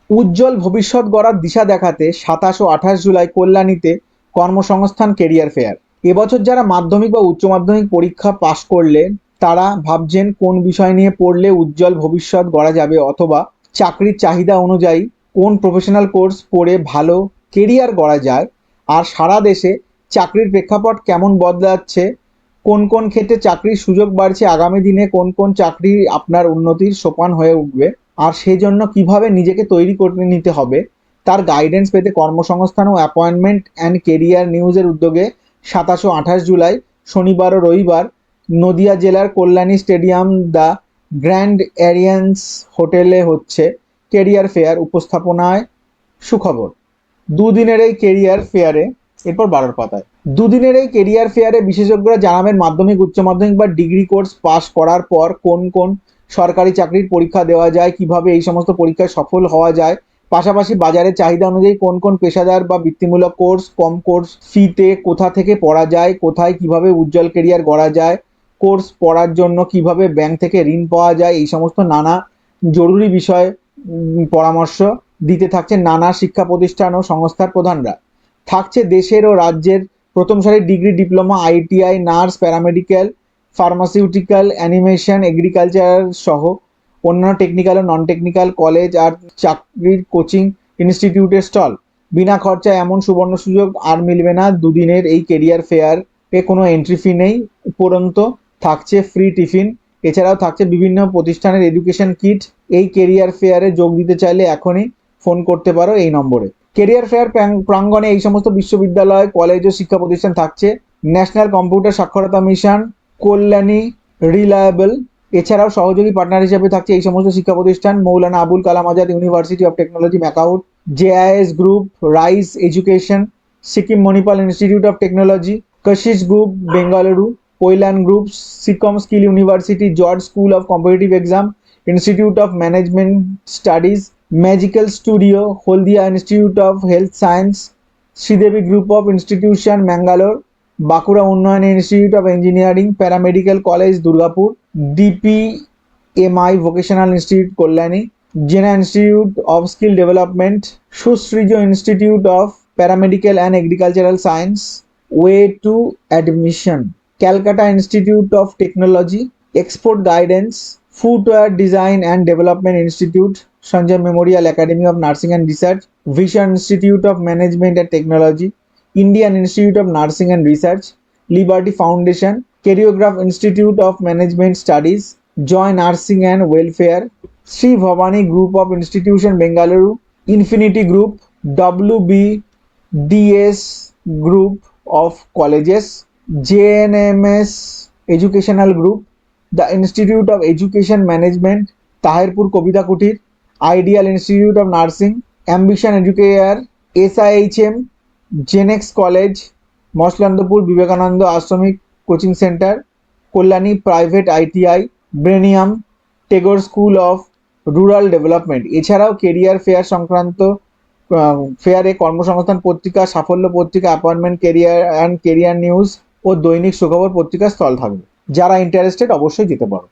উজ্জ্বল ভবিষ্যৎ গড়ার দিশা দেখাতে 27 ও 28 জুলাই কল্যাণীতে কর্মসংস্থান কেরিয়ার ফেয়ার। এবছর যারা মাধ্যমিক বা উচ্চ মাধ্যমিক পরীক্ষা পাশ করলেন তারা ভাবছেন কোন বিষয় নিয়ে পড়লে উজ্জ্বল ভবিষ্যৎ গড়া যাবে, অথবা চাকরির চাহিদা অনুযায়ী কোন প্রফেশনাল কোর্স পড়ে ভালো কেরিয়ার গড়া যায়, আর সারা দেশে চাকরির প্রেক্ষাপট কেমন বদলাচ্ছে, কোন কোন ক্ষেত্রে চাকরির সুযোগ বাড়ছে, আগামী দিনে কোন কোন চাকরি আপনার উন্নতির সোপান হয়ে উঠবে, আর সেই জন্য কিভাবে নিজেকে তৈরি করে নিতে হবে, তার গাইডেন্স পেতে কর্মসংস্থান ও অ্যাপয়েন্টমেন্ট অ্যান্ড কেরিয়ার নিউজের উদ্যোগে 27 ও 28 জুলাই শনিবার ও রবিবার নদিয়া জেলার Kalyani stadium the grand Aryans হোটেলে হচ্ছে কেরিয়ার ফেয়ার। উপস্থাপনায় সুখবর। দুদিনের এই কেরিয়ার ফেয়ারে, এরপর 12 পাতায়, দুদিনের এই কেরিয়ার ফেয়ারে বিশেষজ্ঞরা জানাবেন মাধ্যমিক, উচ্চ মাধ্যমিক বা ডিগ্রি কোর্স পাশ করার পর কোন কোন সরকারি চাকরির পরীক্ষা দেওয়া যায়, কিভাবে এই সমস্ত পরীক্ষায় সফল হওয়া যায়, পাশাপাশি বাজারের চাহিদা অনুযায়ী কোন কোন পেশাদার বা বৃত্তিমূলক কোর্স কম কোর্স ফিতে কোথা থেকে পড়া যায়, কোথায় কিভাবে উজ্জ্বল কেরিয়ার গড়া যায়, কোর্স পড়ার জন্য কিভাবে ব্যাংক থেকে ঋণ পাওয়া যায়, এই সমস্ত নানা জরুরি বিষয় পরামর্শ দিতে থাকছে নানা শিক্ষা প্রতিষ্ঠান ও সংস্থার প্রধানরা। থাকছে দেশের ও রাজ্যের প্রথম সারির degree, diploma, ITI, nurse, paramedical, pharmaceutical, animation, agriculture সহ অন্যান্য টেকনিক্যাল ও নন টেকনিক্যাল কলেজ আর চাকরির কোচিং ইনস্টিটিউটের স্টল। বিনা খরচায় এমন সুবর্ণ সুযোগ আর মিলবে না। দুদিনের এই কেরিয়ার ফেয়ার এ কোনো এন্ট্রি ফি নেই, উপরন্ত থাকছে ফ্রি টিফিন। এছাড়াও থাকছে বিভিন্ন প্রতিষ্ঠানের এডুকেশন কিট। এই কেরিয়ার ফেয়ারে যোগ দিতে চাইলে এখনই ফোন করতে পারো এই নম্বরে। কেরিয়ার ফেয়ার প্রাঙ্গণে এই সমস্ত বিশ্ববিদ্যালয়, কলেজ ও শিক্ষা প্রতিষ্ঠান থাকছে ন্যাশনাল কম্পিউটার সাক্ষরতা মিশন, কল্যাণী রিলায়েবল। এছাড়াও সহযোগী পার্টনার হিসেবে থাকছে এই সমস্ত শিক্ষা প্রতিষ্ঠান: Maulana Abul Kalam Azad university of technology MAKAUT, JIS group, Rice education, Sikkim Manipal institute of technology, Kashish group Bengaluru, Pailan group, Sikom skill university, George school of competitive exam, institute of management studies, magical studio, Haldia institute of health science, Sridevi group of institution Mangalore, Bankura Unnayan institute of engineering, paramedical college Durgapur, DPMI vocational institute Kalyani, Jena institute of skill development, সুসৃজ institute of paramedical and agricultural science, way to admission, Calcutta institute of technology, export guidance, footwear design and development institute, Sanjay memorial academy of nursing and research, vision institute of management and technology, Indian institute of nursing and research, liberty foundation, choreograph institute of management studies, Joy nursing and welfare, Shri Bhavani group of institution Bengaluru, infinity group, WBDS group of colleges, JNMS educational group, the institute of education management, Tahirpur Kabita Kutir, ideal institute of nursing, ambition educare, SIHM, Genex college, Masalandpur Vivekananda আশ্রমিক coaching centre, Kalyani private ITI, Brainium, Tagore school of rural development. এছাড়াও career fair সংক্রান্ত ফেয়ারে Karmasangsthan Patrika, Saphalya Patrika, appointment career and career news ও দৈনিক সুখবর পত্রিকার stall থাকবে। যারা interested অবশ্যই যেতে পারো।